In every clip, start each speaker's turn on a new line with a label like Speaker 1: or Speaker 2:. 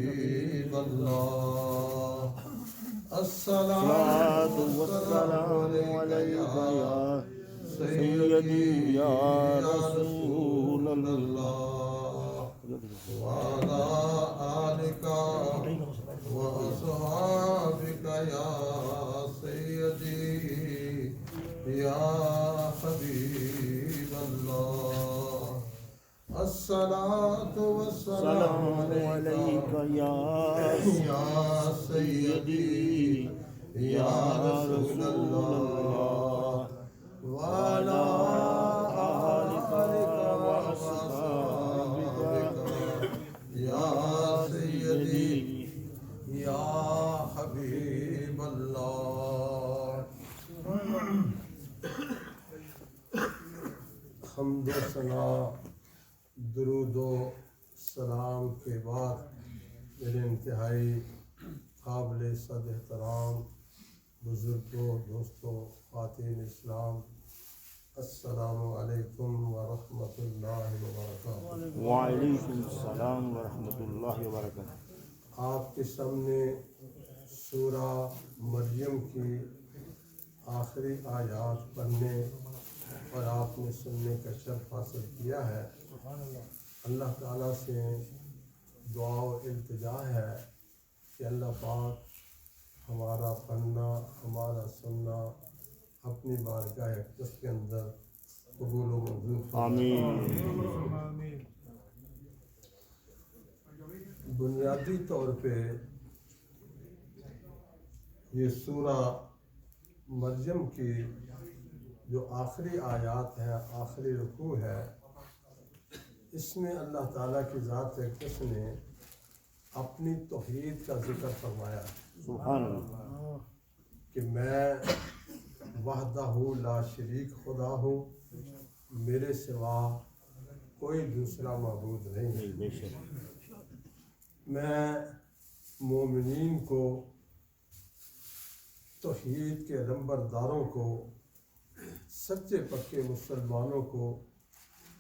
Speaker 1: حبيب الله الصلاة
Speaker 2: الصلاة
Speaker 1: والسلام
Speaker 2: والسلام
Speaker 1: عليك
Speaker 2: عليك
Speaker 1: يا
Speaker 2: يا
Speaker 1: سيدي
Speaker 2: سيدي
Speaker 1: يا
Speaker 2: يا
Speaker 1: رسول
Speaker 2: رسول
Speaker 1: الله وعلى آلك وأصحابك يا سيدي يا حبيب الله الصلاة والسلام
Speaker 2: سلام
Speaker 1: عليك
Speaker 2: عليك يا
Speaker 1: يا سيدي يا رسول الله وعلى آلك وأصحابك يا سيدي يا حبيب الله حمد و ثنا درود و سلام کے بعد میرے انتہائی قابل صد احترام بزرگوں دوستوں خواتین اسلام السلام علیکم ورحمۃ اللہ وبرکاتہ۔
Speaker 2: وعلیکم السلام ورحمۃ اللہ وبرکاتہ۔
Speaker 1: آپ کے سامنے سورہ مریم کی آخری آیات پڑھنے اور آپ نے سننے کا شرف حاصل کیا ہے۔ اللہ تعالیٰ سے دعا و التجا ہے کہ اللہ پاک ہمارا پڑھنا ہمارا سننا اپنی بارگاہ اقدس کے اندر قبول و منظور فرمائے۔
Speaker 2: آمین۔
Speaker 1: بنیادی طور پہ یہ سورہ مریم کی جو آخری آیات ہے، آخری رکوع ہے، اس میں اللہ تعالیٰ کی ذات اقدس نے اپنی توحید کا ذکر فرمایا
Speaker 2: سبحان اللہ۔
Speaker 1: کہ میں وحدہ لا شریک خدا ہوں، میرے سوا کوئی دوسرا معبود نہیں۔
Speaker 2: بے شک۔
Speaker 1: میں مومنین کو، توحید کے نمبرداروں کو، سچے پکے مسلمانوں کو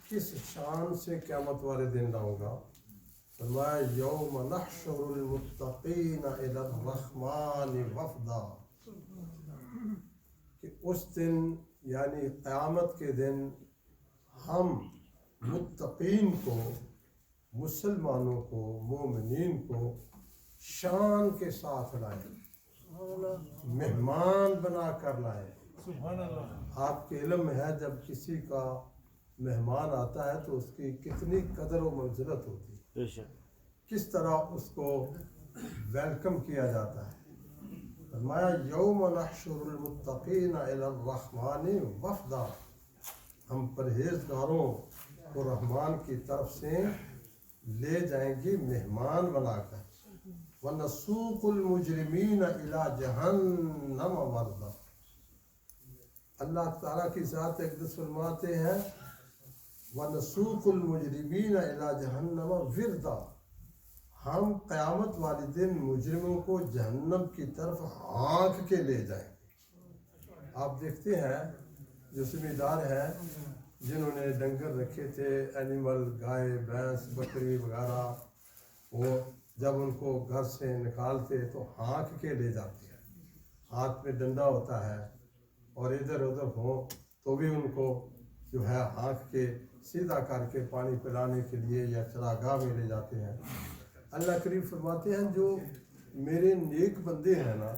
Speaker 1: کس شان سے قیامت والے دن لاؤں گا؟ فرمایا یوم نحشر المتقین الی الرحمن وفدا، کہ اس دن یعنی قیامت کے دن ہم متقین کو، مسلمانوں کو، مومنین کو شان کے ساتھ لائیں، مہمان بنا کر لائیں۔ آپ کے علم ہے جب کسی کا مہمان آتا ہے تو اس کی کتنی قدر و منزلت ہوتی ہے،
Speaker 2: بے شک۔
Speaker 1: کس طرح اس کو ویلکم کیا جاتا ہے۔ فرمایا یوم نحشر المتقین الی الرحمن وفدا، ہم پرہیزگاروں کو رحمان کی طرف سے لے جائیں گے مہمان بنا کر۔ وَنَسُوقُ الْمُجْرِمِينَ إِلَى جَهَنَّمَ وَرْدًا، اللہ تعالیٰ کی ذات اقدس فرماتے ہیں وَنَسُوقُ الْمُجْرِمِينَ إِلَى جَهَنَّمَ وِرْدًا، ہم قیامت والے دن مجرموں کو جہنم کی طرف ہانک کے لے جائیں گے۔ آپ دیکھتے ہیں جو ذمہ دار ہیں جنہوں نے ڈنگر رکھے تھے، اینیمل، گائے بھینس بکری وغیرہ، وہ جب ان کو گھر سے نکالتے تو ہانک کے لے جاتے ہیں، ہاتھ میں ڈنڈا ہوتا ہے اور ادھر ادھر ہوں تو بھی ان کو جو ہے ہانک کے سیدھا کر کے پانی پلانے کے لیے یا چراگاہ میں لے جاتے ہیں۔ اللہ کریم فرماتے ہیں جو میرے نیک بندے ہیں نا،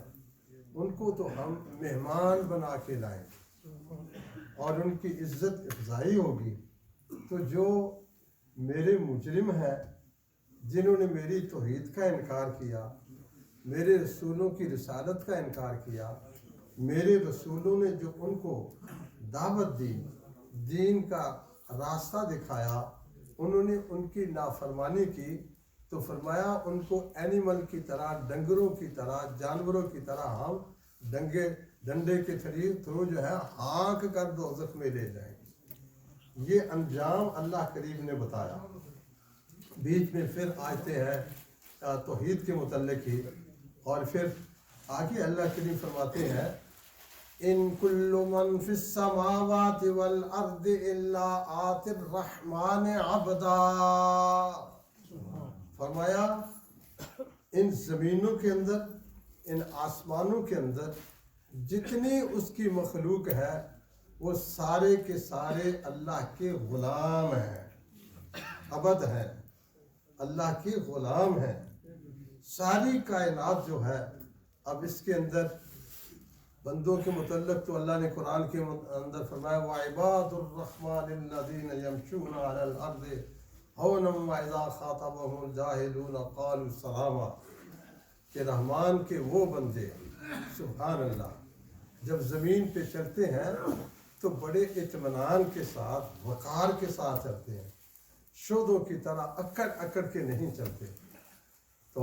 Speaker 1: ان کو تو ہم مہمان بنا کے لائیں اور ان کی عزت افزائی ہوگی، تو جو میرے مجرم ہیں جنہوں نے میری توحید کا انکار کیا، میرے رسولوں کی رسالت کا انکار کیا، میرے رسولوں نے جو ان کو دعوت دی، دین کا راستہ دکھایا، انہوں نے ان کی نافرمانی کی، تو فرمایا ان کو اینیمل کی طرح، ڈنگروں کی طرح، جانوروں کی طرح ہم ڈنڈے کے تھرو جو ہے ہانک کر دوزخ میں لے جائیں گے۔ یہ انجام اللہ کریم نے بتایا۔ بیچ میں پھر آیتیں ہیں توحید کے متعلق ہی، اور پھر آگے اللہ کریم فرماتے ہیں ان کل من فی السماوات والارض الا آتی الرحمن عبدا، فرمایا ان زمینوں کے اندر ان آسمانوں کے اندر جتنی اس کی مخلوق ہے وہ سارے کے سارے اللہ کے غلام ہیں، عبد ہیں، اللہ کے غلام ہیں۔ ساری کائنات جو ہے، اب اس کے اندر بندوں کے متعلق تو اللہ نے قرآن کے اندر فرمایا وَعِبَادُ الرَّحْمَنِ الَّذِينَ يَمْشُونَ عَلَى الْأَرْضِ هَوْنًا وَإِذَا خَاطَبَهُمُ الْجَاهِلُونَ قَالُوا سَلَامًا، کہ رحمان کے وہ بندے سبحان اللہ جب زمین پہ چلتے ہیں تو بڑے اطمینان کے ساتھ وقار کے ساتھ چلتے ہیں، شودوں کی طرح اکڑ اکڑ کے نہیں چلتے۔ تو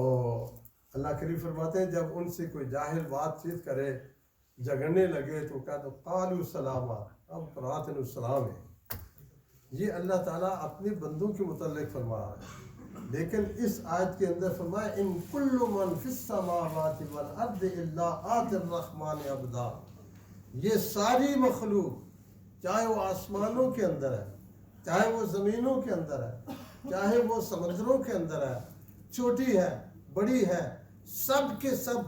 Speaker 1: اللہ کریم فرماتے ہیں جب ان سے کوئی جاہل بات چیت کرے، جھگڑنے لگے تو کہا تو قالوا سلاما، اب قرات السلام ہے۔ یہ اللہ تعالیٰ اپنے بندوں کے متعلق فرما رہا ہے، لیکن اس آیت کے اندر فرمایا ان کل من فی السماوات والارض الا آتی الرحمن عبدا، یہ ساری مخلوق چاہے وہ آسمانوں کے اندر ہے، چاہے وہ زمینوں کے اندر ہے، چاہے وہ سمندروں کے اندر ہے، چھوٹی ہے بڑی ہے، سب کے سب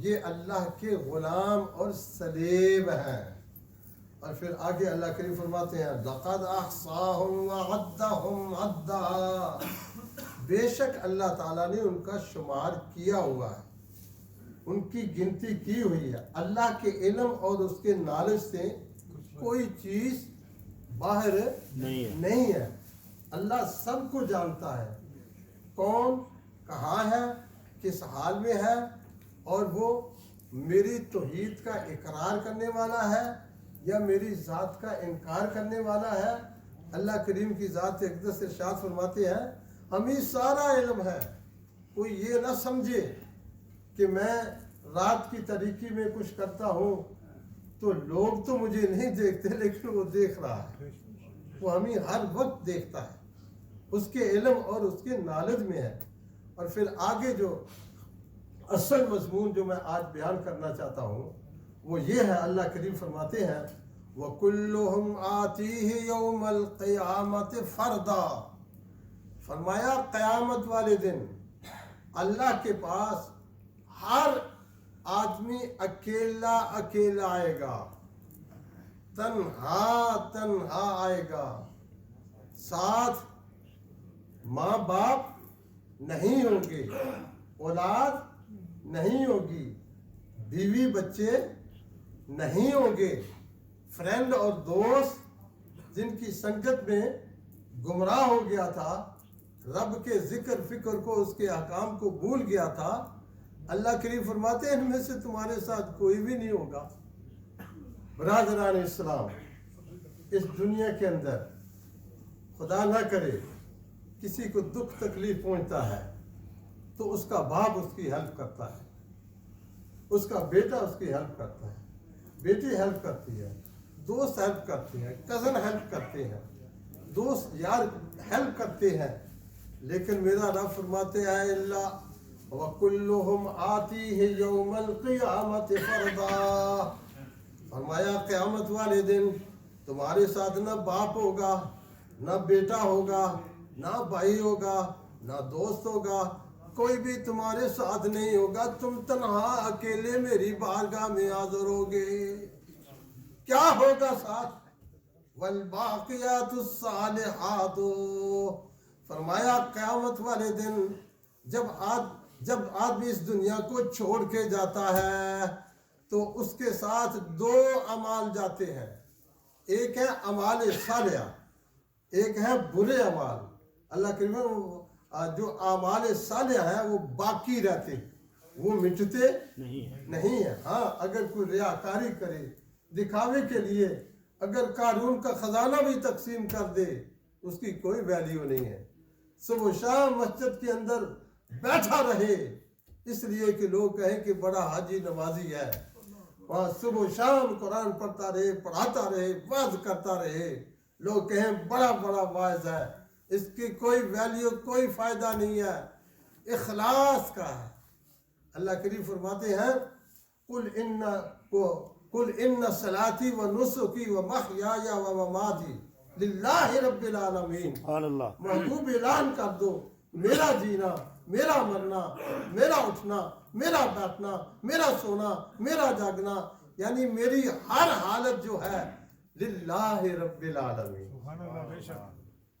Speaker 1: یہ اللہ کے غلام اور سلیب ہیں۔ اور پھر آگے اللہ کریم فرماتے ہیں لَقَدْ أَحْصَاهُمْ وَعَدَّهُمْ عَدًّا، بے شک اللہ تعالیٰ نے ان کا شمار کیا ہوا ہے، ان کی گنتی کی ہوئی ہے۔ اللہ کے علم اور اس کے نالج سے کوئی چیز باہر نہیں ہے، اللہ سب کو جانتا ہے، کون کہاں ہے، کس حال میں ہے، اور وہ میری توحید کا اقرار کرنے والا ہے یا میری ذات کا انکار کرنے والا ہے۔ اللہ کریم کی ذات اقدس ارشاد فرماتے ہیں ہمیں سارا علم ہے، کوئی یہ نہ سمجھے کہ میں رات کی تاریکی میں کچھ کرتا ہوں تو لوگ تو مجھے نہیں دیکھتے لیکن وہ دیکھ رہا ہے، وہ ہمیں ہر وقت دیکھتا ہے، اس کے علم اور اس کے نالج میں ہے۔ اور پھر آگے جو اصل مضمون جو میں آج بیان کرنا چاہتا ہوں وہ یہ ہے، اللہ کریم فرماتے ہیں وَكُلُّهُمْ آتِيهِ يَوْمَ الْقِيَامَةِ فَرْدًا، فرمایا قیامت والے دن اللہ کے پاس ہر آدمی اکیلا اکیلا آئے گا، تنہا آئے گا، ساتھ ماں باپ نہیں ہوں گے، اولاد نہیں ہوگی، بیوی بچے نہیں ہوں گے، فرینڈ اور دوست جن کی سنگت میں گمراہ ہو گیا تھا، رب کے ذکر فکر کو اس کے احکام کو بھول گیا تھا، اللہ کریم فرماتے ہیں ان میں سے تمہارے ساتھ کوئی بھی نہیں ہوگا۔ برادران اسلام، اس دنیا کے اندر خدا نہ کرے کسی کو دکھ تکلیف پہنچتا ہے تو اس کا باپ اس کی ہیلپ کرتا ہے، اس کا بیٹا اس کی ہیلپ کرتا ہے، بیٹی ہیلپ کرتی ہے، دوست ہیلپ کرتے ہیں، کزن ہیلپ کرتے ہیں، دوست یار ہیلپ کرتے ہیں، لیکن میرا رب فرماتے ہیں اللہ وَكُلُّهُمْ آتِيهِ يَوْمَ الْقِيَامَةِ فَرْدًا، فرمایا قیامت والے دن تمہارے ساتھ نہ باپ ہوگا، نہ بیٹا ہوگا، نہ بھائی ہوگا، نہ دوست ہوگا، کوئی بھی تمہارے ساتھ نہیں ہوگا، تم تنہا اکیلے میری بارگاہ میں حاضر ہوگے۔ کیا ہوگا ساتھ؟ وَالْبَاقِيَاتُ الصَّالِحَاتُ، فرمایا قیامت والے دن جب آدمی اس دنیا کو چھوڑ کے جاتا ہے تو اس کے ساتھ دو اعمال جاتے ہیں، ایک ہے اعمال صالحہ، ایک ہے برے اعمال۔ اللہ کریم جو اعمال صالحہ ہیں وہ باقی رہتے ہیں، وہ مٹتے نہیں ہیں۔ ہاں اگر کوئی ریاکاری کرے دکھاوے کے لیے، اگر قارون کا خزانہ بھی تقسیم کر دے اس کی کوئی ویلیو نہیں ہے، صبح و شام مسجد کے اندر بیٹھا رہے اس لیے کہ لوگ کہیں کہ بڑا حاجی نمازی ہے، وہاں صبح و شام قرآن پڑھتا رہے، پڑھاتا رہے، واعظ کرتا رہے، لوگ کہیں بڑا واعظ ہے، اس کی کوئی ویلیو کوئی فائدہ نہیں ہے، اخلاص کا ہے۔ اللہ کریم فرماتے ہیں قل ان صلاتی و نسکی و محیای و مماتی للہ رب العالمین، محبوب اعلان کر دو میرا جینا، میرا مرنا، میرا اٹھنا، میرا بیٹھنا، میرا سونا، میرا جاگنا، یعنی میری ہر حالت جو ہے للہ رب العالمین،
Speaker 2: سبحان اللہ، بے شک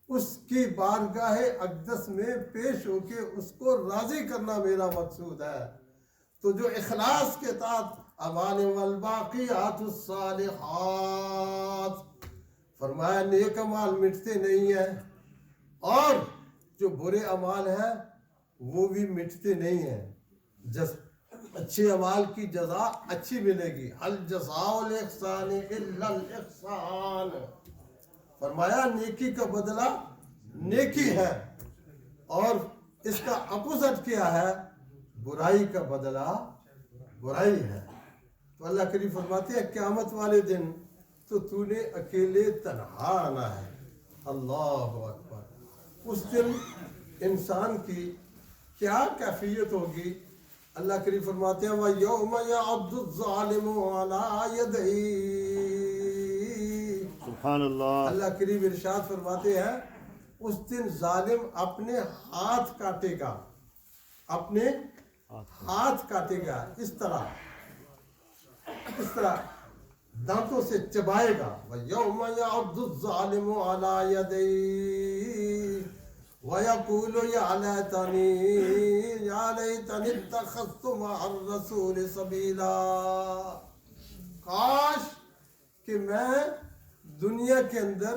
Speaker 1: اس کی بارگاہ اقدس میں پیش ہو کے اس کو راضی کرنا میرا مقصود ہے۔ تو جو اخلاص کے ساتھ امان والباقیات الصالحات، فرمایا نیک اعمال مٹتے نہیں ہیں، اور جو برے اعمال ہیں وہ بھی مٹتے نہیں ہیں۔ اچھے اعمال کی جزا اچھی ملے گی، هل جزاء الاحسان الا الاحسان، فرمایا نیکی کا بدلہ نیکی ہے، اور اس کا اپوزٹ کیا ہے؟ برائی کا بدلہ برائی ہے۔ تو اللہ کریم فرماتے ہیں قیامت والے دن تو نے اکیلے تنہا آنا ہے۔ اللہ اکبر، اس دن انسان کی کیا کیفیت ہوگی؟ اللہ کریم فرماتے ہیں وَيَوْمَ يَعَضُّ الظَّالِمُ عَلَىٰ يَدَيْهِ،
Speaker 2: سبحان اللہ،
Speaker 1: اللہ کریم ارشاد فرماتے ہیں اس دن ظالم اپنے ہاتھ کاٹے گا، اپنے ہاتھ کاٹے گا، اس طرح دانتوں سے چبائے گا۔ وَيَوْمَ يَعَضُّ الظَّالِمُ عَلَىٰ يَدَيْهِ وَيَقُولُ يَا لَيْتَنِي اتَّخَذْتُ مَعَ الرَّسُولِ سَبِيلًا، کاش کہ میں دنیا کے اندر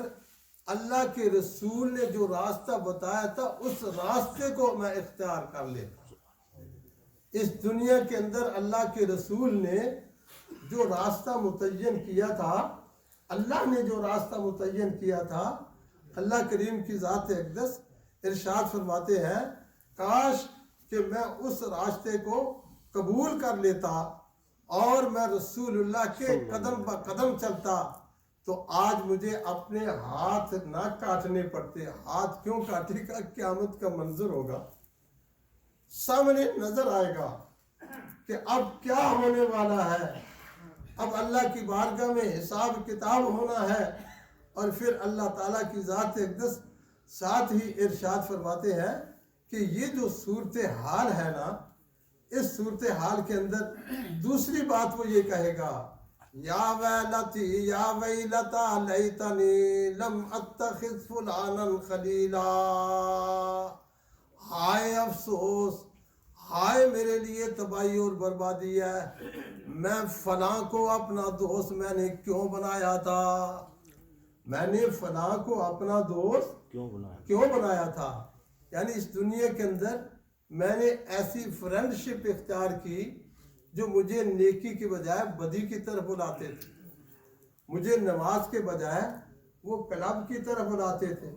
Speaker 1: اللہ کے رسول نے جو راستہ بتایا تھا اس راستے کو میں اختیار کر لیتا۔ اس دنیا کے اندر اللہ کے رسول نے جو راستہ متعین کیا تھا، اللہ نے جو راستہ متعین کیا تھا، اللہ کریم کی ذات اقدس ارشاد فرماتے ہیں کاش کہ میں اس راستے کو قبول کر لیتا اور میں رسول اللہ کے قدم بہ قدم چلتا، تو آج مجھے اپنے ہاتھ نہ کاٹنے پڑتے۔ ہاتھ کیوں کاٹے گا؟ قیامت کا منظر ہوگا، سامنے نظر آئے گا کہ اب کیا ہونے والا ہے، اب اللہ کی بارگاہ میں حساب کتاب ہونا ہے۔ اور پھر اللہ تعالیٰ کی ذات اقدس ساتھ ہی ارشاد فرماتے ہیں کہ یہ جو صورتحال ہے نا، اس صورتحال کے اندر دوسری بات وہ یہ کہے گا یا ویلتی یا ویلتا لیتنی لم اتخذ فلانا خلیلا، ہائے افسوس، ہائے میرے لیے تباہی اور بربادی ہے، میں فلاں کو اپنا دوست میں نے کیوں بنایا تھا، میں نے فلاں کو اپنا دوست کیوں بنایا تھا۔ یعنی اس دنیا کے اندر میں نے ایسی فرینڈشپ اختیار کی جو مجھے نیکی کے بجائے بدی کی طرف بلاتے تھے، مجھے نماز کے بجائے وہ کلب کی طرف بلاتے تھے،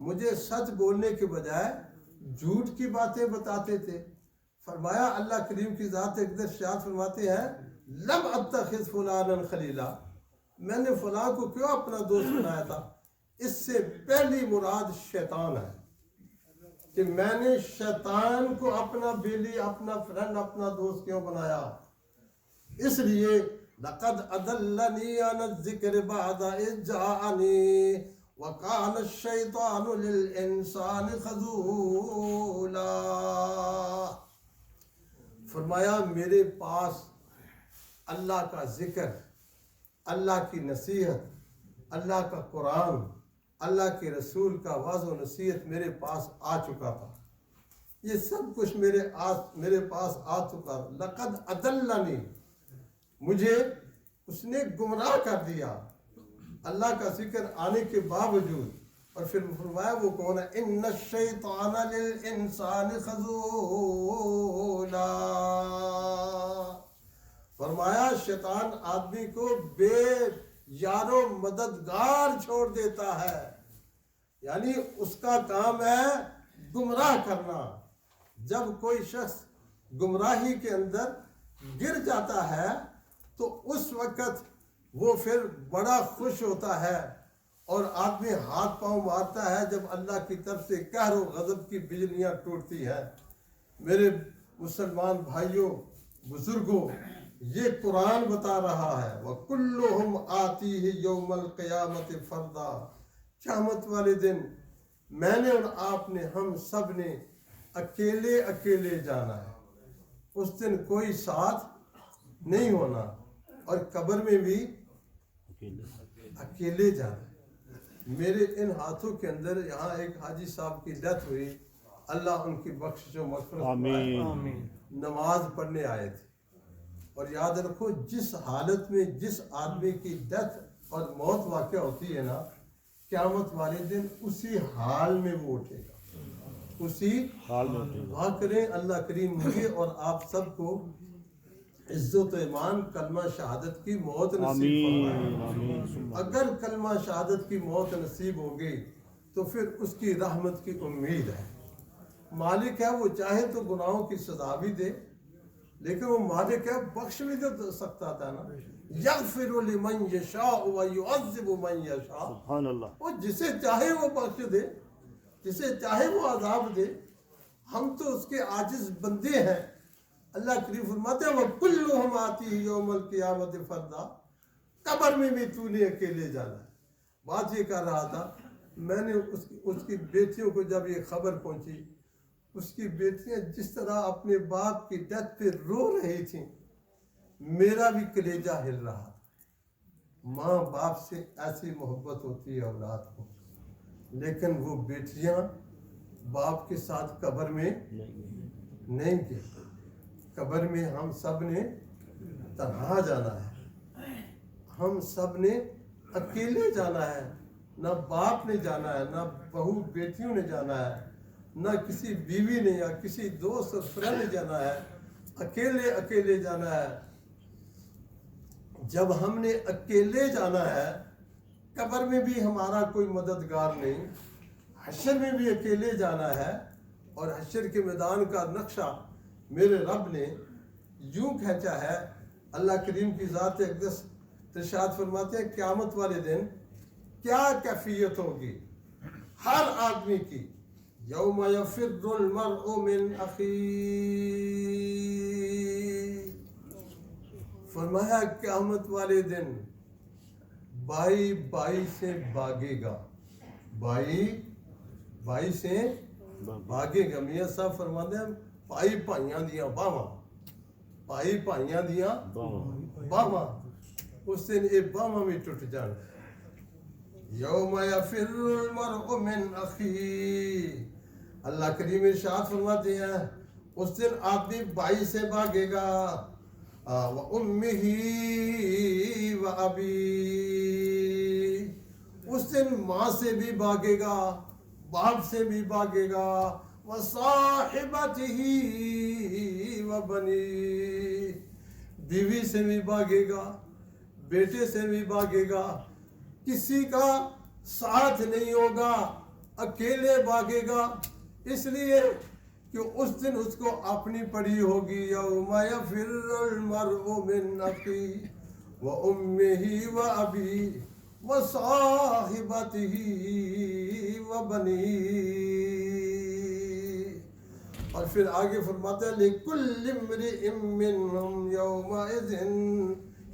Speaker 1: مجھے سچ بولنے کے بجائے جھوٹ کی باتیں بتاتے تھے۔ فرمایا اللہ کریم کی ذات اقدس ارشاد فرماتے ہیں لم اتخذ فلانا خلیلا، میں نے فلاں کو کیوں اپنا دوست بنایا تھا۔ اس سے پہلی مراد شیطان ہے کہ میں نے شیطان کو اپنا بیلی، اپنا فرینڈ، اپنا دوست کیوں بنایا۔ اس لیے لقد اضلنی عن الذکر بعد اذ جاءنی وکان الشیطان للانسان خذولا، فرمایا میرے پاس اللہ کا ذکر، اللہ کی نصیحت، اللہ کا قرآن، اللہ کے رسول کا وعظ و نصیحت میرے پاس آ چکا تھا، یہ سب کچھ میرے پاس آ چکا۔ لقد اضلنی، مجھے اس نے گمراہ کر دیا اللہ کا ذکر آنے کے باوجود۔ اور پھر فرمایا وہ کون ہے؟ ان الشیطان للانسان خذولا، فرمایا شیطان آدمی کو بے یار و مددگار چھوڑ دیتا ہے، یعنی اس کا کام ہے گمراہ کرنا۔ جب کوئی شخص گمراہی کے اندر گر جاتا ہے تو اس وقت وہ پھر بڑا خوش ہوتا ہے اور آدمی ہاتھ پاؤں مارتا ہے جب اللہ کی طرف سے قہر و غضب کی بجلیاں ٹوٹتی ہیں۔ میرے مسلمان بھائیوں، بزرگوں، یہ قرآن بتا رہا ہے وَكُلُّهُمْ آتِيهِ يَوْمَ الْقِيَامَةِ فَرْدًا، قیامت والے دن میں نے اور آپ نے ہم سب نے اکیلے اکیلے جانا ہے، اس دن کوئی ساتھ نہیں ہونا، اور قبر میں بھی اکیلے جانا ہے۔ میرے ان ہاتھوں کے اندر یہاں ایک حاجی صاحب کی ڈیتھ ہوئی، اللہ ان کی بخشش و مغفرت فرمائے،
Speaker 2: آمین۔
Speaker 1: نماز پڑھنے آئے تھے، اور یاد رکھو جس حالت میں جس آدمی کی ڈیتھ اور موت واقع ہوتی ہے نا، قیامت والے دن اسی حال میں وہ اٹھے گا، اسی
Speaker 2: حال میں اٹھے گا۔
Speaker 1: دعا کریں اللہ کریم مجھے اور آپ سب کو عزت و ایمان کلمہ شہادت کی موت نصیب فرمائے۔
Speaker 2: آمین۔
Speaker 1: اگر کلمہ شہادت کی موت نصیب ہو گئی تو پھر اس کی رحمت کی امید ہے۔ مالک ہے، وہ چاہے تو گناہوں کی سزا بھی دے، لیکن وہ مالک ہے، بخش بھی تو سکتا تھا نا۔ یغفر لمن یشاء ویعذب من یشاء،
Speaker 2: سبحان اللہ۔
Speaker 1: وہ جسے چاہے وہ بخش دے، جسے چاہے وہ عذاب دے۔ ہم تو اس کے عاجز بندے ہیں۔ اللہ کریم فرماتے ہیں وَكُلُّهُمْ آتِيهِ يَوْمَ الْقِيَامَةِ فَرْدًا، قبر میں بھی تو نے اکیلے جانا ہے۔ بات یہ کر رہا تھا، میں نے اس کی بیٹیوں کو جب یہ خبر پہنچی، اس کی بیٹیاں جس طرح اپنے باپ کی ڈیتھ پہ رو رہی تھیں، میرا بھی کلیجہ ہل رہا تھا۔ ماں باپ سے ایسی محبت ہوتی ہے اولاد کو، لیکن وہ بیٹیاں باپ کے ساتھ قبر میں نہیں گئی۔ قبر میں ہم سب نے تنہا جانا ہے، ہم سب نے اکیلے جانا ہے، نہ باپ نے جانا ہے، نہ بہو بیٹیوں نے جانا ہے، نہ کسی بیوی نے یا کسی دوست اور فرینڈ نے جانا ہے، اکیلے اکیلے جانا ہے۔ جب ہم نے اکیلے جانا ہے، قبر میں بھی ہمارا کوئی مددگار نہیں، حشر میں بھی اکیلے جانا ہے، اور حشر کے میدان کا نقشہ میرے رب نے یوں کھینچا ہے۔ اللہ کریم کی ذات اقدس ارشاد فرماتے ہیں قیامت والے دن کیا کیفیت ہوگی ہر آدمی کی۔ یوم یفر المرء من اخیہ، فرمایا قیامت والے دن بھائی بھائی سے بھاگے گا، بھائی بھائی سے بھاگے گا۔ میاں صاحب فرماتے ہیں بھائی بھائیاں دیاں باواں، بھائی بھائیاں دیاں باواں، اس دن یہ باواں بھی ٹوٹ جان۔ یوم یفر المرء من اخیہ، اللہ کریم ارشاد فرماتے ہیں اس دن آدمی بھائی سے بھاگے گا، وَأُمِّهِ وَأَبِيهِ، اس دن ماں سے بھی بھاگے گا، باپ سے بھی بھاگے گا، وَصَاحِبَتِهِ وَبَنِيهِ، بیوی سے بھی بھاگے گا، بیٹے سے بھی بھاگے گا، کسی کا ساتھ نہیں ہوگا، اکیلے بھاگے گا، اس لیے کہ اس دن اس کو اپنی پڑی ہوگی۔ یوم یفر المرء من اخیہ وامہ وابیہ وصاحبتہ وبنیہ، اور پھر آگے فرماتا ہے لِكُلِّ امْرِئٍ مِّنْهُمْ يَوْمَئِذٍ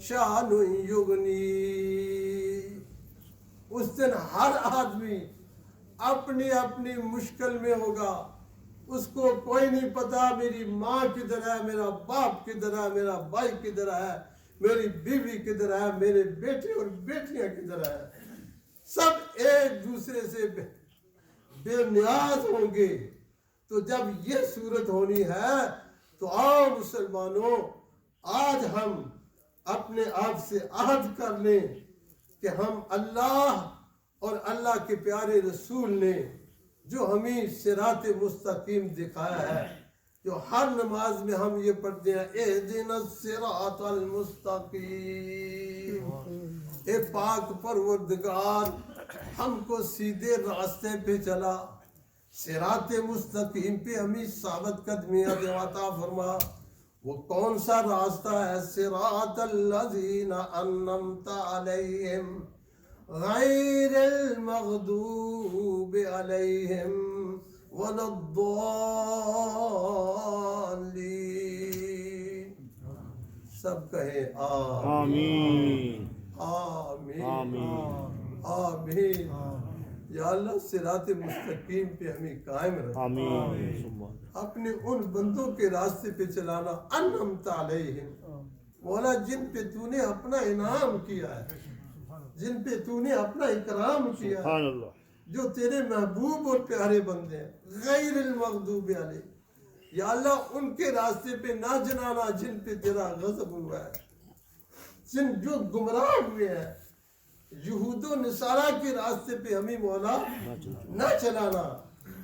Speaker 1: شَأْنٌ يُغْنِيهِ، اس دن ہر آدمی اپنی اپنی مشکل میں ہوگا، اس کو کوئی نہیں پتا میری ماں کدھر ہے، میرا باپ کدھر ہے، میرا بھائی کدھر ہے، میری بیوی کدھر ہے، میرے بیٹے اور بیٹیاں کدھر ہے، سب ایک دوسرے سے بے نیاز ہوں گے۔ تو جب یہ صورت ہونی ہے تو آؤ مسلمانوں، آج ہم اپنے آپ سے عہد کر لیں کہ ہم اللہ اور اللہ کے پیارے رسول نے جو ہمیں صراط مستقیم دکھایا ہے، جو ہر نماز میں ہم یہ پڑھتے ہیں اہدنا الصراط المستقیم، اے پاک پروردگار ہم کو سیدھے راستے پہ چلا، صراط مستقیم پہ ہمیں ثابت قدمیاں عطا فرما۔ وہ کون سا راستہ ہے؟ صراط الذین انعمت علیہم غیر المغضوب علیہم ولا الضالین، سب کہیں آمین
Speaker 2: آمین
Speaker 1: آمین
Speaker 2: آمین
Speaker 1: آمین۔ یا اللہ صراط مستقیم پہ ہمیں قائم رکھ،
Speaker 2: آمین
Speaker 1: اپنے ان بندوں کے راستے پہ چلانا انعمت علیہم، مولا جن پہ تو نے اپنا انعام کیا ہے، جن پہ تو نے اپنا اکرام کیا ہے،
Speaker 2: سبحان اللہ
Speaker 1: جو تیرے محبوب اور پیارے بندے ہیں، غیر المغضوب علیہ، یا اللہ ان کے راستے پہ نہ جلانا جن پہ تیرا غضب ہوا ہے، جن جو گمراہ ہوئے ہیں، یہود و نصارہ کے راستے پہ ہمیں مولا نہ چلانا،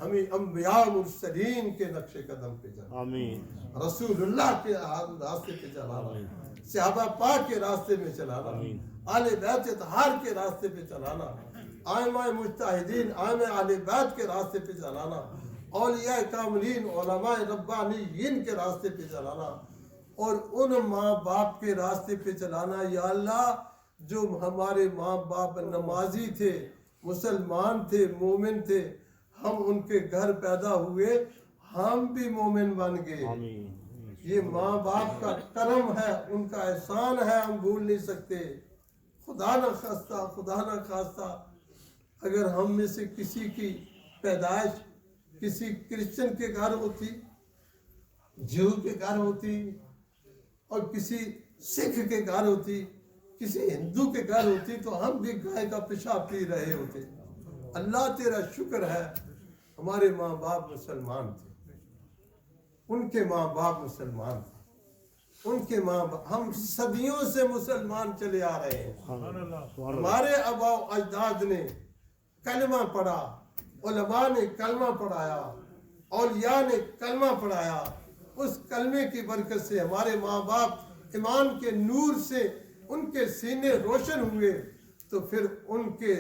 Speaker 1: ہمیں انبیاء مرسلین کے نقش قدم پہ چلانا،
Speaker 2: آمین
Speaker 1: رسول اللہ کے راستے پہ چلانا، صحابہ پاک کے راستے میں چلانا، آل بیت اطہار کے راستے پہ چلانا، آئمہ مجتہدین آئمہ آل بیت کے راستے پہ چلانا، اولیاء کاملین علماء ربانیین کے راستے پہ چلانا، اور ان ماں باپ کے راستے پہ چلانا یا اللہ جو ہمارے ماں باپ نمازی تھے، مسلمان تھے، مومن تھے، ہم ان کے گھر پیدا ہوئے، ہم بھی مومن بن گئے،
Speaker 2: آمین
Speaker 1: یہ ماں باپ کا کرم ہے، ان کا احسان ہے، ہم بھول نہیں سکتے۔ خدا نہ خواستہ اگر ہم میں سے کسی کی پیدائش کسی کرسچن کے گھر ہوتی، جیو کے گھر ہوتی، اور کسی سکھ کے گھر ہوتی، کسی ہندو کے گھر ہوتی، تو ہم بھی گائے کا پیشاب پی رہے ہوتے۔ اللہ تیرا شکر ہے ہمارے ماں باپ مسلمان تھے، ان کے ماں باپ مسلمان تھے، ان کے ماں باپ، ہم صدیوں سے مسلمان چلے آ رہے ہیں، ہمارے آباء و اجداد نے کلمہ پڑھا، علماء نے کلمہ پڑھایا، اولیاء نے کلمہ پڑھایا، اس کلمے کی برکت سے ہمارے ماں باپ ایمان کے نور سے ان کے سینے روشن ہوئے، تو پھر ان کے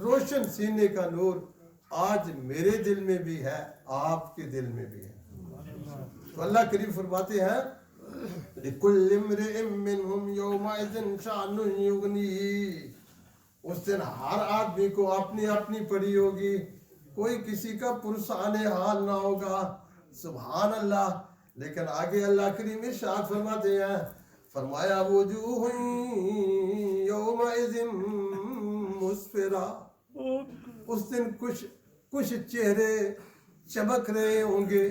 Speaker 1: روشن سینے کا نور آج میرے دل میں بھی ہے، آپ کے دل میں بھی ہے۔ تو اللہ کریم فرماتے ہیں لِكُلِّ امْرِئٍ مِّنْهُمْ يَوْمَئِذٍ شَأْنٌ يُغْنِيهِ، اس دن ہر آدمی کو اپنی اپنی پڑی ہوگی، کوئی کسی کا پرسان حال نہ ہوگا، سبحان اللہ۔ لیکن آگے اللہ کریم ارشاد فرماتے ہیں، فرمایا وجوہ یومئذ مسفرہ، اس دن کچھ چہرے چمک رہے ہوں گے،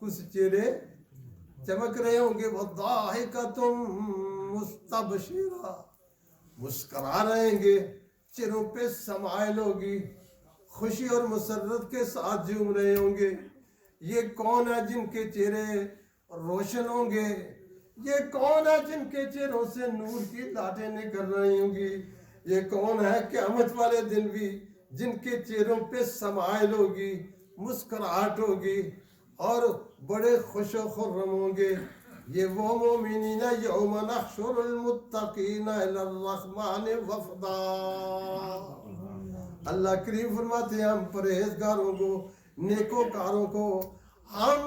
Speaker 1: کچھ چہرے چمک رہے ہوں گے، وَضَاحِكَةٌ مُسْتَبْشِرَةٌ، مسکرا رہیں گے، چہروں پہ سمائل ہوگی، خوشی اور مسرت کے ساتھ جھوم رہے ہوں گے۔ یہ کون ہے جن کے چہرے روشن ہوں گے؟ یہ کون ہے جن کے چہروں سے نور کی لاٹیں نکل رہی ہوں گی؟ یہ کون ہے قیامت والے دن بھی جن کے چہروں پہ سمائل ہوگی، مسکراہٹ ہوگی، اور بڑے خوش و خرم ہوں گے؟ یہ وہ مومنین یوم نحشر المتقین الی الرحمن وفدا، اللہ کریم فرماتے ہیں ہم پرہیزگاروں کو، نیکوکاروں کو، ہم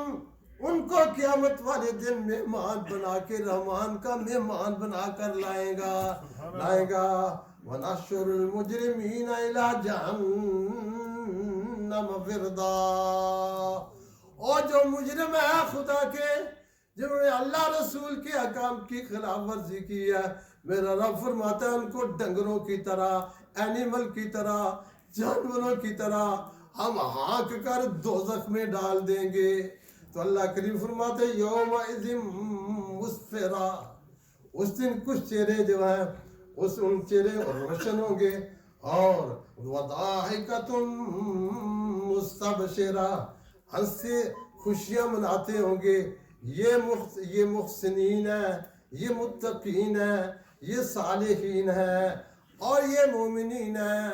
Speaker 1: ان کو قیامت والے دن مہمان بنا کے، رحمان کا مہمان بنا کر لائے گا۔ وَنَحْشُرُ الْمُجْرِمِينَ إِلَىٰ جَهَنَّمَ وِرْدًا، اور جو مجرم ہے خدا کے، جنہوں نے اللہ رسول کے احکام کی خلاف ورزی کی ہے، میرا رب فرماتا ہے ان کو ڈنگروں کی طرح، اینیمل کی طرح، جانوروں کی طرح ہم ہانک کر دوزخ میں ڈال دیں گے۔ تو اللہ کریم فرماتے ہیں یومئذ مسفرہ، اس دن کچھ چہرے جو ہیں ان چہرے روشن ہوں گے، اور وَضَاحِكَةٌ مُسْتَبْشِرَةٌ، ہنس سے خوشیاں مناتے ہوں گے۔ یہ محسنین ہیں، یہ متقین ہیں، یہ صالحین ہیں، اور یہ مومنین ہیں،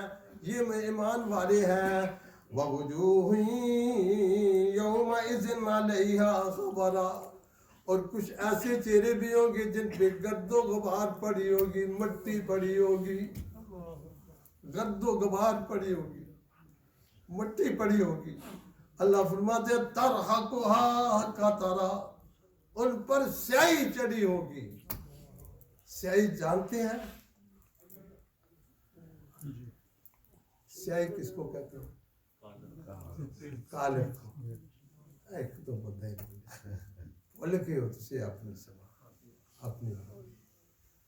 Speaker 1: یہ ایمان والے ہیں۔ وَوُجُوهٌ يَوْمَئِذٍ عَلَيْهَا غَبَرَةٌ، اور کچھ ایسے چہرے بھی ہوں گے جن پہ گرد و غبار پڑی ہوگی، مٹی پڑی ہوگی، گرد و غبار پڑی ہوگی، مٹی پڑی ہوگی۔ اللہ فرماتے ہیں تَرْحَقُهَا قَتَرَةٌ، ان پر سیاہی چڑھی ہوگی۔ سیاہی جانتے ہیں؟ سیاہی کس کو کہتے ہیں؟ کالے کو، ایک تو بدھائی بولے کہ ہو تو سے اپنی سما اپنی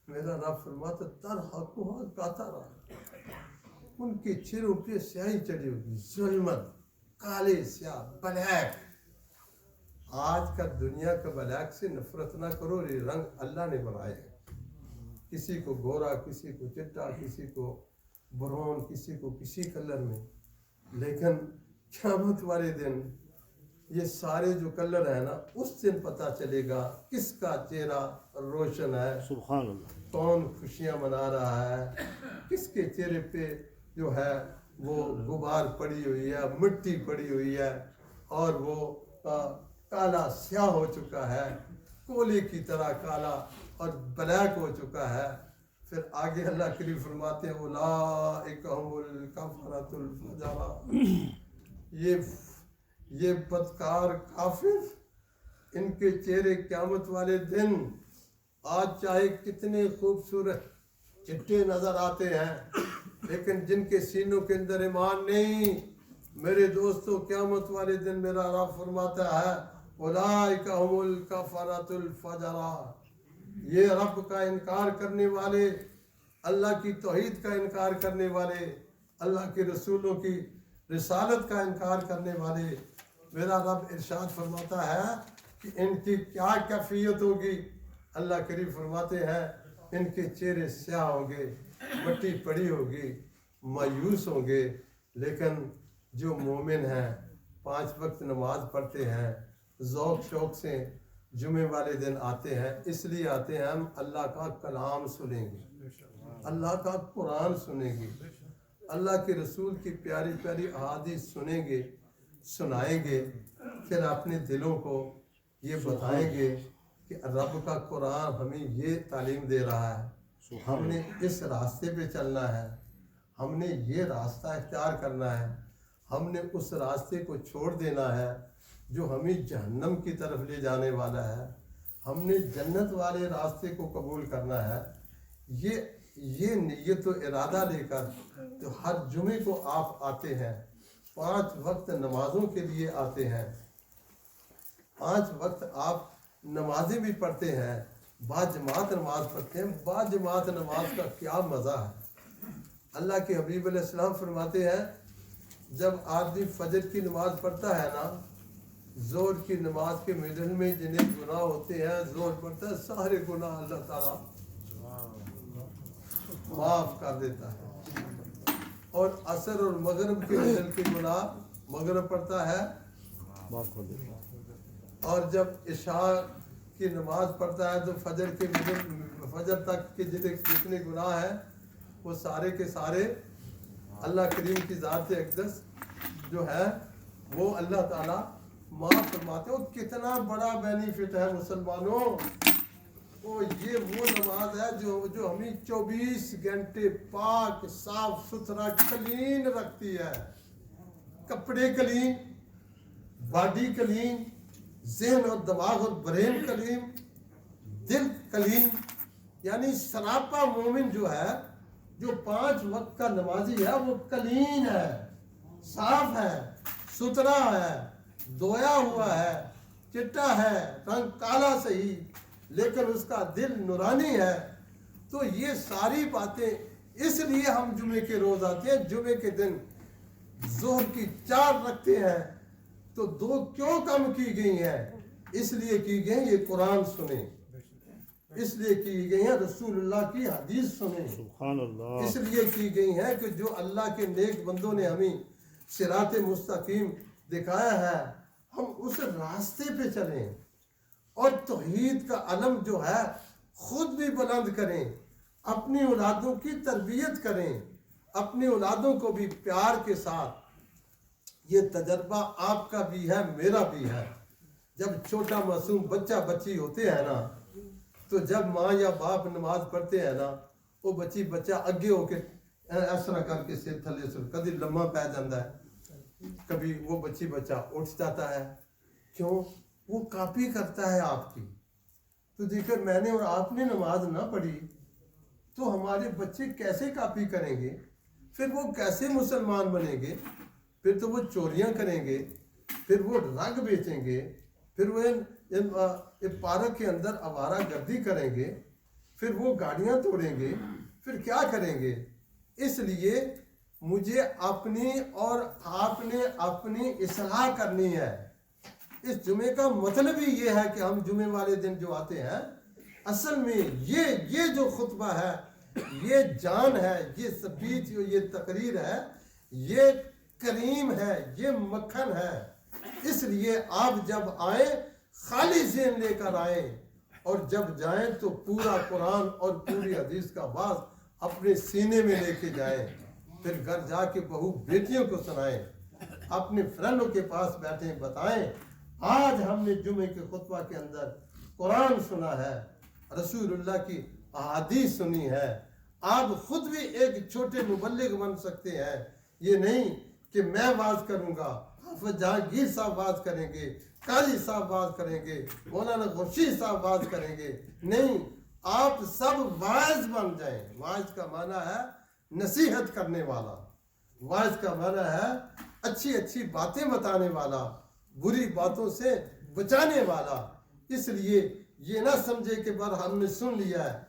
Speaker 1: میرا رب فرماتا تَرْحَقُهَا قَتَرَةٌ، ان کے چہروں پہ سیاہی چڑھی ہوگی، ظلمت، کالے سیاہ، بلیک۔ آج کا دنیا کا بلیک سے نفرت نہ کرو، یہ رنگ اللہ نے بنائے ہیں۔ کسی کو گورا، کسی کو چٹا، کسی کو برون، کسی کو کسی کلر میں، لیکن قیامت والے دن یہ سارے جو کلر ہیں نا، اس دن پتہ چلے گا کس کا چہرہ روشن ہے،
Speaker 2: سبحان اللہ،
Speaker 1: کون خوشیاں منا رہا ہے، کس کے چہرے پہ جو ہے وہ غبار پڑی ہوئی ہے، مٹی پڑی ہوئی ہے، اور وہ کالا سیاہ ہو چکا ہے، کولے کی طرح کالا اور بلیک ہو چکا ہے۔ پھر آگے اللہ کریم فرماتے ہیں اولئک هم الکفرۃ الفجرہ، یہ بدکار کافر، ان کے چہرے قیامت والے دن آج چاہے کتنے خوبصورت چٹے نظر آتے ہیں، لیکن جن کے سینوں کے اندر ایمان نہیں، میرے دوستو قیامت والے دن میرا رب فرماتا ہے اولئک هم الکفرۃ الفجرہ، یہ رب کا انکار کرنے والے، اللہ کی توحید کا انکار کرنے والے، اللہ کے رسولوں کی رسالت کا انکار کرنے والے، میرا رب ارشاد فرماتا ہے کہ ان کی کیا کیفیت ہوگی۔ اللہ کریم فرماتے ہیں ان کے چہرے سیاہ ہوں گے، مٹی پڑی ہوگی، مایوس ہوں گے، لیکن جو مومن ہیں، 5 وقت نماز پڑھتے ہیں، ذوق شوق سے جمعے والے دن آتے ہیں، اس لیے آتے ہیں ہم اللہ کا کلام سنیں گے، اللہ کا قرآن سنیں گے، اللہ کے رسول کی پیاری پیاری احادیث سنیں گے، سنائیں گے، پھر اپنے دلوں کو یہ بتائیں گے کہ رب کا قرآن ہمیں یہ تعلیم دے رہا ہے، ہم نے اس راستے پہ چلنا ہے، ہم نے یہ راستہ اختیار کرنا ہے، ہم نے اس راستے کو چھوڑ دینا ہے جو ہمیں جہنم کی طرف لے جانے والا ہے، ہم نے جنت والے راستے کو قبول کرنا ہے۔ یہ نیت و ارادہ لے کر جو ہر جمعے کو آپ آتے ہیں، 5 وقت نمازوں کے لیے آتے ہیں، 5 وقت آپ نمازیں بھی پڑھتے ہیں، باجماعت نماز پڑھتے ہیں، باجماعت نماز کا کیا مزہ ہے۔ اللہ کے حبیب علیہ السلام فرماتے ہیں جب آدمی فجر کی نماز پڑھتا ہے نا، زور کی نماز کے مڈل میں جنہیں گناہ ہوتے ہیں، زور پڑتا ہے، سارے گناہ اللہ تعالیٰ معاف کر دیتا ہے، اور عصر اور مغرب کے مڈل کے گناہ مغرب پڑتا ہے
Speaker 2: معاف کر دیتا،
Speaker 1: اور جب عشاء کی نماز پڑھتا ہے تو فجر کے فجر تک کے جتنے گناہ ہیں وہ سارے کے سارے اللہ کریم کی ذات اقدس جو ہے وہ اللہ تعالیٰ معاف فرماتے ہیں۔ اور کتنا بڑا بینیفٹ ہے مسلمانوں، یہ وہ نماز ہے جو ہمیں 24 گھنٹے پاک صاف ستھرا کلین رکھتی ہے، کپڑے کلین، باڈی کلین، ذہن اور دماغ اور برین کلین، دل کلین، یعنی سراپا مومن جو ہے، جو 5 وقت کا نمازی ہے، وہ کلین ہے، صاف ہے، ستھرا ہے، دھویا ہوا ہے، چٹا ہے، رنگ کالا صحیح، لیکن اس کا دل نورانی ہے۔ تو یہ ساری باتیں اس لیے ہم جمعے کے روز آتے ہیں۔ جمعے کے دن ظہر کی 4 رکھتے ہیں تو 2 کیوں کم کی گئی ہیں؟ اس لیے کی گئی یہ قرآن سنیں، اس لیے کی گئی ہیں رسول اللہ کی حدیث سنیں،
Speaker 2: سبحان اللہ،
Speaker 1: اس لیے کی گئی ہیں کہ جو اللہ کے نیک بندوں نے ہمیں صراط مستقیم دکھایا ہے، ہم اس راستے پہ چلیں اور توحید کا علم جو ہے خود بھی بلند کریں، اپنی اولادوں کی تربیت کریں، اپنی اولادوں کو بھی پیار کے ساتھ۔ یہ تجربہ آپ کا بھی ہے، میرا بھی ہے۔ جب چھوٹا معصوم بچہ بچی ہوتے ہیں نا، تو جب ماں یا باپ نماز پڑھتے ہیں نا، وہ بچہ اگے ہو کے اس طرح کر کے سر تھلے سر کبھی لمحہ پہ جاتا ہے، کبھی وہ بچہ اٹھ جاتا ہے۔ کیوں؟ وہ کاپی کرتا ہے آپ کی۔ تو دیکھیں میں نے اور آپ نے نماز نہ پڑھی تو ہمارے بچے کیسے کاپی کریں گے؟ پھر وہ کیسے مسلمان بنیں گے؟ پھر تو وہ چوریاں کریں گے، پھر وہ رگ بیچیں گے، پھر وہ پارک کے اندر آوارہ گردی کریں گے، پھر وہ گاڑیاں توڑیں گے، پھر کیا کریں گے؟ اس لیے مجھے اپنی اور آپ نے اپنی اصلاح کرنی ہے۔ اس جمعے کا مطلب ہی یہ ہے کہ ہم جمعے والے دن جو آتے ہیں، اصل میں یہ جو خطبہ ہے، یہ جان ہے، یہ سپیچ، یہ تقریر ہے، یہ کریم ہے، یہ مکھن ہے۔ اس لیے آپ جب آئیں خالی ذہن لے کر آئیں، اور جب جائیں تو پورا قرآن اور پوری حدیث کا باز اپنے سینے میں لے کے جائیں، پھر گھر جا کے بہو بیٹیوں کو سنائیں، اپنے فرینڈوں کے پاس بیٹھیں، بتائیں آج ہم نے جمعے کے خطبہ کے اندر قرآن سنا ہے، رسول اللہ کی احادیث سنی ہے۔ آپ خود بھی ایک چھوٹے مبلغ بن سکتے ہیں۔ یہ نہیں کہ میں واز کروں گا، حافظ جہانگیر صاحب واز کریں گے، قاضی صاحب واز کریں گے، مولانا خورشید صاحب واز کریں گے، نہیں، آپ سب واعظ بن جائیں۔ واعظ کا معنی ہے نصیحت کرنے والا، واعظ کا معنی ہے اچھی اچھی باتیں بتانے والا، بری باتوں سے بچانے والا۔ اس لیے یہ نہ سمجھے کہ بر ہم نے سن لیا ہے۔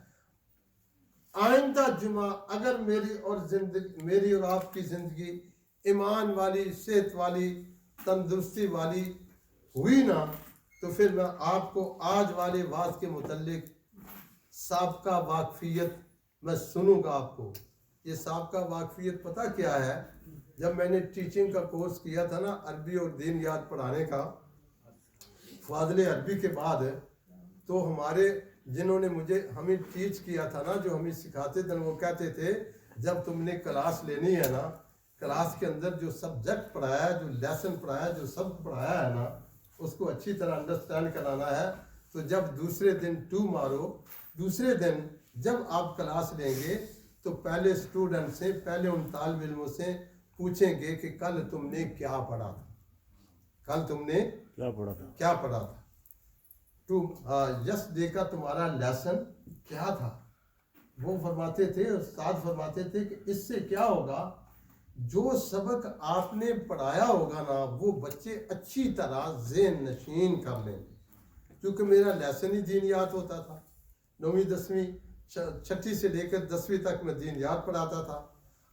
Speaker 1: آئندہ جمعہ اگر میری اور آپ کی زندگی ایمان والی، صحت والی، تندرستی والی ہوئی نا، تو پھر میں آپ کو آج والے واز کے متعلق سابقہ واقفیت میں سنوں گا آپ کو۔ یہ سابقہ واقفیت پتہ کیا ہے؟ جب میں نے ٹیچنگ کا کورس کیا تھا نا، عربی اور دین یاد پڑھانے کا، فاضل عربی کے بعد، تو ہمارے جنہوں نے ہمیں ٹیچ کیا تھا نا، جو ہمیں سکھاتے تھے، وہ کہتے تھے جب تم نے کلاس لینی ہے نا، کلاس کے اندر جو سبجیکٹ پڑھایا ہے، جو لیسن پڑھایا ہے، جو سبق پڑھایا ہے نا، اس کو اچھی طرح انڈرسٹینڈ کرانا ہے۔ تو جب دوسرے دن 2 مارو، دوسرے دن جب آپ کلاس لیں گے تو پہلے اسٹوڈنٹ سے، پہلے ان طالب علموں سے پوچھیں گے کہ کل تم نے کیا پڑھا تھا، کل تم نے کیا پڑھا تھا، یسٹرڈے کا تمہارا لیسن کیا تھا۔ وہ فرماتے تھے، استاد فرماتے تھے کہ اس سے کیا ہوگا، جو سبق آپ نے پڑھایا ہوگا نا، وہ بچے اچھی طرح ذہن نشین کر لیں گے۔ کیونکہ میرا لیسن ہی دین یاد ہوتا تھا، 9ویں 10ویں 6ٹھی سے لے کر 10ویں تک میں دین یاد پڑھاتا تھا،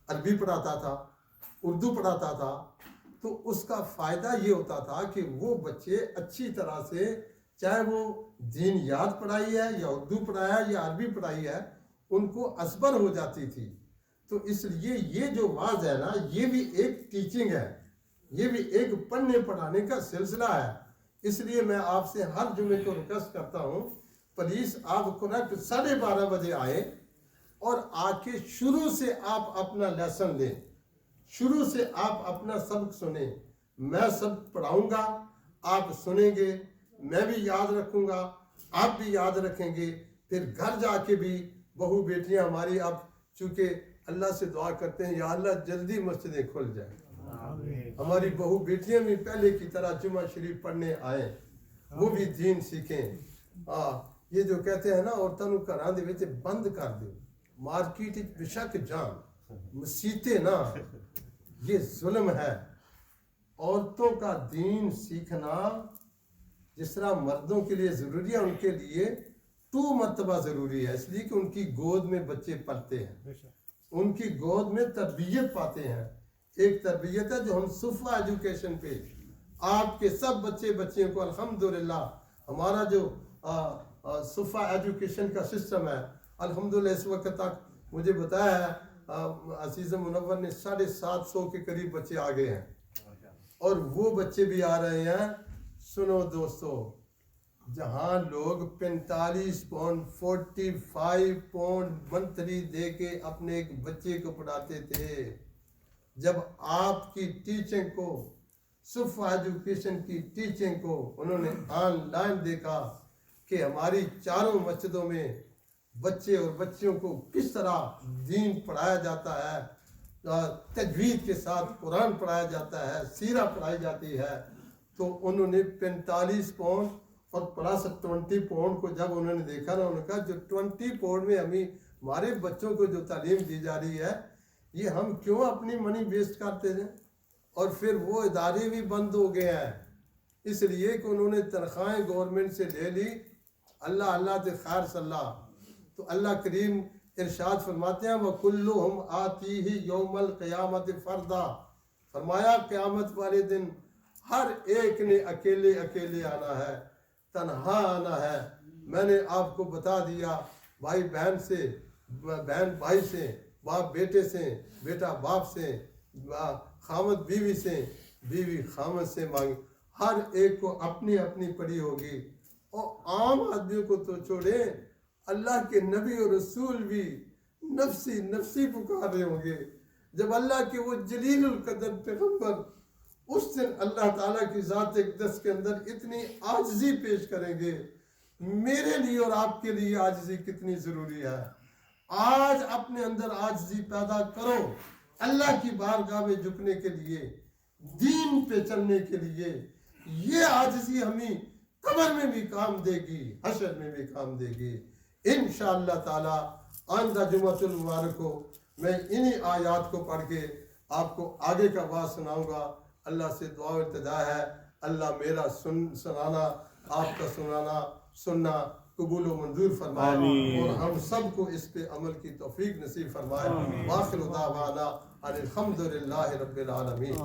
Speaker 1: عربی پڑھاتا تھا، اردو پڑھاتا تھا۔ تو اس کا فائدہ یہ ہوتا تھا کہ وہ بچے اچھی طرح سے، چاہے وہ دین یاد پڑھائی ہے یا اردو پڑھایا ہے یا عربی پڑھائی ہے، ان کو ازبر ہو جاتی تھی۔ تو اس لیے یہ جو واز ہے نا، یہ بھی ایک ٹیچنگ ہے، یہ بھی ایک پڑھنے پڑھانے کا سلسلہ ہے۔ اس لیے میں آپ سے ہر جمعے کو ریکویسٹ کرتا ہوں، پلیز آپ کریکٹ 12:30 بجے آئیں، اور آ کے شروع سے آپ اپنا لیسن لیں، شروع سے آپ اپنا سبق سنیں۔ میں سبق پڑھاؤں گا، آپ سنیں گے، میں بھی یاد رکھوں گا، آپ بھی یاد رکھیں گے۔ پھر گھر جا کے بھی بہو بیٹیاں ہماری، اب چونکہ اللہ سے دعا کرتے ہیں یا اللہ جلدی مسجدیں کھل جائیں، ہماری بہو بیٹیاں بھی پہلے کی طرح جمعہ شریف پڑھنے آئیں، وہ بھی دین سیکھیں۔ یہ جو کہتے ہیں نا، عورتوں کو گھراں دے وچ بند کر دو، مارکیٹ بے شک جان، مسیتے نا، یہ ظلم ہے۔ عورتوں کا دین سیکھنا جس طرح مردوں کے لیے ضروری ہے، ان کے لیے 2 مرتبہ ضروری ہے، اس لیے کہ ان کی گود میں بچے پلتے ہیں، ان کی گود میں تربیت پاتے ہیں۔ ایک تربیت ہے جو ہم صفا ایجوکیشن پہ آپ کے سب بچے بچیوں کو، الحمدللہ ہمارا جو صفا ایجوکیشن کا سسٹم ہے، الحمدللہ اس وقت تک مجھے بتایا ہے عزیز منور نے 750 کے قریب بچے آ گئے ہیں، اور وہ بچے بھی آ رہے ہیں۔ سنو دوستو، جہاں لوگ 45 پاؤنڈ 45 پاؤنڈ منتھلی دے کے اپنے ایک بچے کو پڑھاتے تھے، جب آپ کی ٹیچنگ کو، صفا ایجوکیشن کی ٹیچنگ کو انہوں نے آن لائن دیکھا کہ ہماری 4 مسجدوں میں بچے اور بچیوں کو کس طرح دین پڑھایا جاتا ہے، تجوید کے ساتھ قرآن پڑھایا جاتا ہے، سیرہ پڑھائی جاتی ہے، تو انہوں نے 45 پاؤنڈ اور پلس 20 پاؤنڈ کو جب انہوں نے دیکھا نا، انہوں نے کہا جو 20 پاؤنڈ میں ہمارے بچوں کو جو تعلیم دی جا رہی ہے، یہ ہم کیوں اپنی منی ویسٹ کرتے ہیں؟ اور پھر وہ ادارے بھی بند ہو گئے ہیں، اس لیے کہ انہوں نے تنخواہیں گورنمنٹ سے لے لی۔ اللہ اللہ تے خیر صلاح، تو اللہ کریم ارشاد فرماتے ہیں وَكُلُّهُمْ آتِيهِ يَوْمَ الْقِيَامَةِ فَرْدًا، فرمایا قیامت والے دن ہر ایک نے اکیلے اکیلے آنا ہے، تنہا آنا ہے۔ میں نے آپ کو بتا دیا بھائی بہن سے، بہن بھائی سے، باپ بیٹے سے، بیٹا باپ سے، خامد بیوی سے، بیوی خامد سے مانگی، ہر ایک کو اپنی اپنی پڑی ہوگی۔ اور عام آدمیوں کو تو چھوڑیں، اللہ کے نبی اور رسول بھی نفسی نفسی پکار رہے ہوں گے۔ جب اللہ کے وہ جلیل القدر پیغمبر اس دن اللہ تعالیٰ کی ذات اقدس کے اندر اتنی عاجزی پیش کریں گے، میرے لیے اور آپ کے لیے عاجزی کتنی ضروری ہے۔ آج اپنے اندر عاجزی پیدا کرو اللہ کی بارگاہ میں جھکنے کے لیے، دین پہ چلنے کے لیے۔ یہ عاجزی ہمیں قبر میں بھی کام دے گی، حشر میں بھی کام دے گی انشاءاللہ تعالی۔ آئندہ جمعۃ المبارک کو میں انہی آیات کو پڑھ کے آپ کو آگے کا بات سناؤں گا۔ اللہ سے دعا و التجا ہے اللہ میرا سنانا، آپ کا سننا قبول و منظور فرمائے اور ہم سب کو اس پہ عمل کی توفیق نصیب فرمائے۔ وآخر دعوانا ان الحمد للہ رب العالمین۔